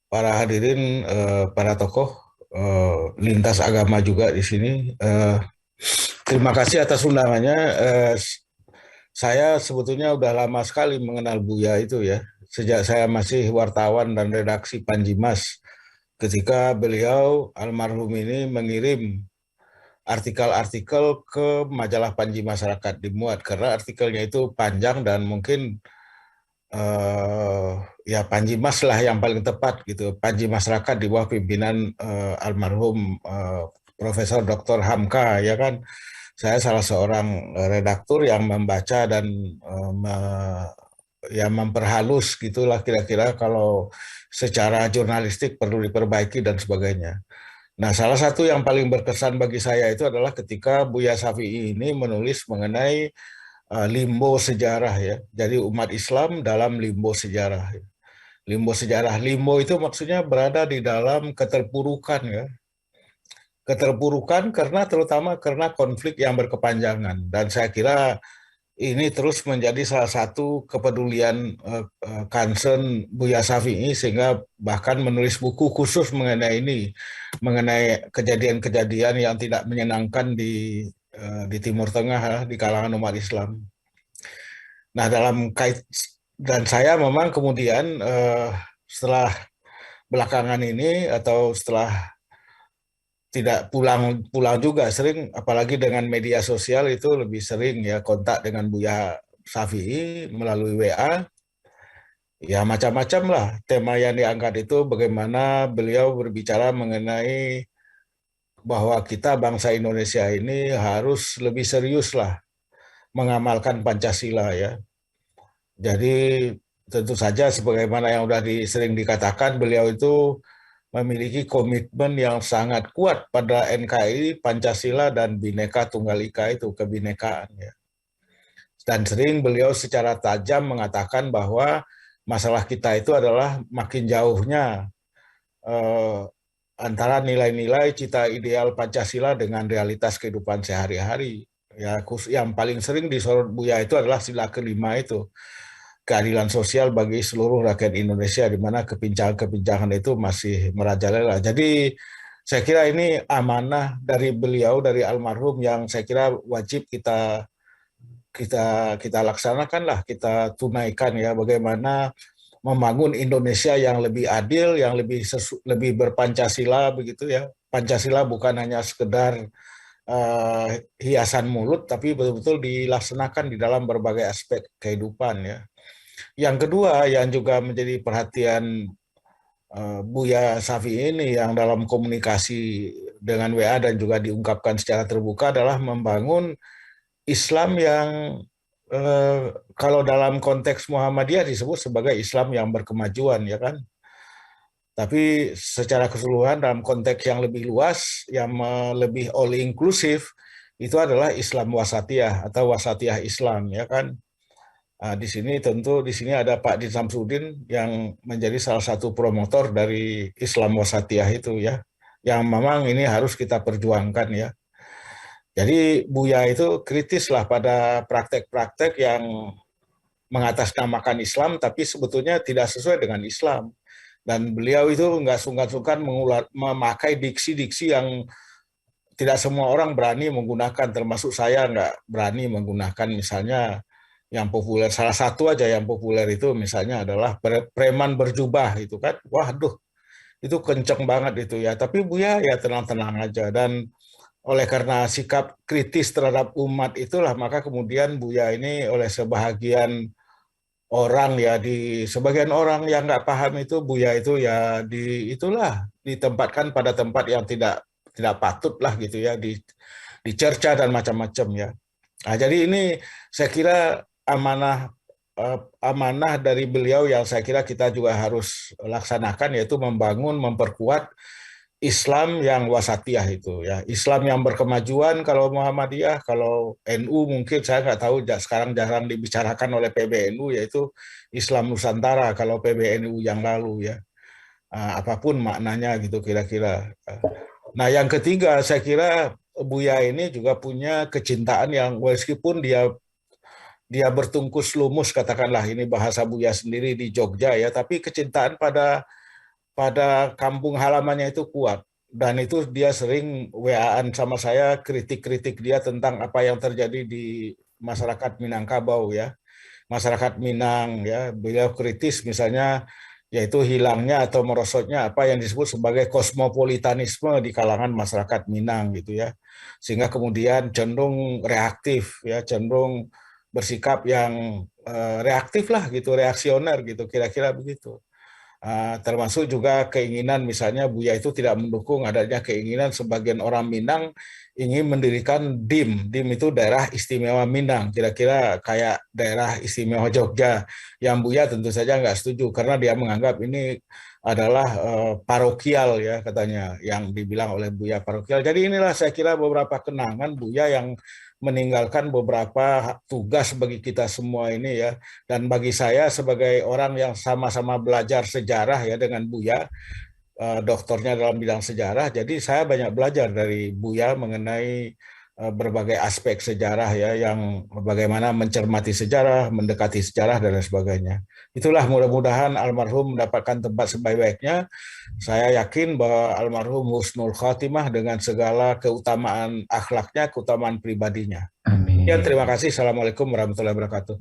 para hadirin, para tokoh lintas agama juga di sini. Terima kasih atas undangannya. Saya sebetulnya udah lama sekali mengenal Buya itu ya. Sejak saya masih wartawan dan redaksi Panjimas, ketika beliau almarhum ini mengirim artikel-artikel ke majalah Panji Masyarakat dimuat karena artikelnya itu panjang dan mungkin eh, ya Panji Mas lah yang paling tepat gitu. Panji Masyarakat di bawah pimpinan almarhum Profesor Dr. Hamka ya kan. Saya salah seorang redaktur yang membaca dan ya memperhalus gitulah kira-kira kalau secara jurnalistik perlu diperbaiki dan sebagainya. Nah, salah satu yang paling berkesan bagi saya itu adalah ketika Buya Shafi'i ini menulis mengenai limbo sejarah ya. Jadi umat Islam dalam limbo sejarah. Limbo sejarah. Limbo itu maksudnya berada di dalam keterpurukan ya. Keterpurukan karena terutama karena konflik yang berkepanjangan. Dan saya kira ini terus menjadi salah satu kepedulian concern Buya Shafi'i sehingga bahkan menulis buku khusus mengenai ini, mengenai kejadian-kejadian yang tidak menyenangkan di Timur Tengah di kalangan umat Islam. Nah, dalam kait dan saya memang kemudian setelah belakangan ini atau setelah tidak pulang-pulang juga sering apalagi dengan media sosial itu lebih sering ya kontak dengan Buya Shafi'i melalui WA. Ya macam-macam lah tema yang diangkat itu bagaimana beliau berbicara mengenai bahwa kita bangsa Indonesia ini harus lebih serius lah mengamalkan Pancasila ya. Jadi tentu saja sebagaimana yang sudah sering dikatakan beliau itu memiliki komitmen yang sangat kuat pada NKRI, Pancasila dan Bhinneka Tunggal Ika itu kebinekaan ya. Dan sering beliau secara tajam mengatakan bahwa masalah kita itu adalah makin jauhnya eh, antara nilai-nilai cita ideal Pancasila dengan realitas kehidupan sehari-hari. Ya, yang paling sering disorot Buya itu adalah sila kelima itu, keadilan sosial bagi seluruh rakyat Indonesia, di mana kepincangan-kepincangan itu masih merajalela. Jadi saya kira ini amanah dari beliau, dari almarhum yang saya kira wajib kita kita kita laksanakan lah, kita tunaikan ya bagaimana membangun Indonesia yang lebih adil, yang lebih berpancasila begitu ya. Pancasila bukan hanya sekedar hiasan mulut, tapi betul-betul dilaksanakan di dalam berbagai aspek kehidupan ya. Yang kedua yang juga menjadi perhatian Buya Shafi'i ini yang dalam komunikasi dengan WA dan juga diungkapkan secara terbuka adalah membangun Islam yang eh, kalau dalam konteks Muhammadiyah disebut sebagai Islam yang berkemajuan ya kan. Tapi secara keseluruhan dalam konteks yang lebih luas, yang lebih all inklusif, itu adalah Islam wasatiyah atau wasatiyah Islam ya kan. Nah, di sini tentu di sini ada Pak Din Samsudin yang menjadi salah satu promotor dari Islam wasatiyah itu ya, yang memang ini harus kita perjuangkan ya. Jadi Buya itu kritis lah pada praktek-praktek yang mengatasnamakan Islam tapi sebetulnya tidak sesuai dengan Islam. Dan beliau itu nggak sungkan-sungkan memakai diksi-diksi yang tidak semua orang berani menggunakan, termasuk saya nggak berani menggunakan misalnya yang populer. Salah satu aja yang populer itu misalnya adalah preman berjubah itu kan. Waduh, itu kenceng banget itu ya. Tapi Buya ya tenang-tenang aja. Dan oleh karena sikap kritis terhadap umat itulah maka kemudian Buya ini oleh sebahagian orang ya di sebagian orang yang nggak paham itu Buya itu ya itulah ditempatkan pada tempat yang tidak patut lah gitu ya dicerca dan macam-macam ya. Nah, jadi ini saya kira amanah amanah dari beliau yang saya kira kita juga harus laksanakan yaitu membangun memperkuat Islam yang wasatiyah itu ya. Islam yang berkemajuan kalau Muhammadiyah, kalau NU mungkin saya nggak tahu sekarang jarang dibicarakan oleh PBNU yaitu Islam Nusantara kalau PBNU yang lalu ya. Apapun maknanya gitu kira-kira. Nah, yang ketiga saya kira Buya ini juga punya kecintaan yang meskipun dia dia bertungkus lumus katakanlah ini bahasa Buya sendiri di Jogja ya, tapi kecintaan pada pada kampung halamannya itu kuat. Dan itu dia sering WA-an sama saya, kritik-kritik dia tentang apa yang terjadi di masyarakat Minangkabau ya. Masyarakat Minang ya, beliau kritis misalnya yaitu hilangnya atau merosotnya apa yang disebut sebagai kosmopolitanisme di kalangan masyarakat Minang gitu ya. Sehingga kemudian cenderung reaktif ya, cenderung bersikap yang reaktif lah gitu, reaksioner gitu, kira-kira begitu. Termasuk juga keinginan misalnya Buya itu tidak mendukung adanya keinginan sebagian orang Minang ingin mendirikan DIM. DIM itu daerah istimewa Minang, kira-kira kayak daerah istimewa Jogja. Yang Buya tentu saja nggak setuju karena dia menganggap ini adalah parokial ya katanya, yang dibilang oleh Buya parokial. Jadi inilah saya kira beberapa kenangan Buya yang meninggalkan beberapa tugas bagi kita semua ini ya. Dan bagi saya sebagai orang yang sama-sama belajar sejarah ya dengan Buya, doktornya dalam bidang sejarah, jadi saya banyak belajar dari Buya mengenai berbagai aspek sejarah ya, yang bagaimana mencermati sejarah, mendekati sejarah dan lain sebagainya. Itulah mudah-mudahan almarhum mendapatkan tempat sebaik-baiknya. Saya yakin bahwa almarhum husnul khatimah dengan segala keutamaan akhlaknya, keutamaan pribadinya. Ya, Amin. terima kasih. Assalamualaikum warahmatullahi wabarakatuh.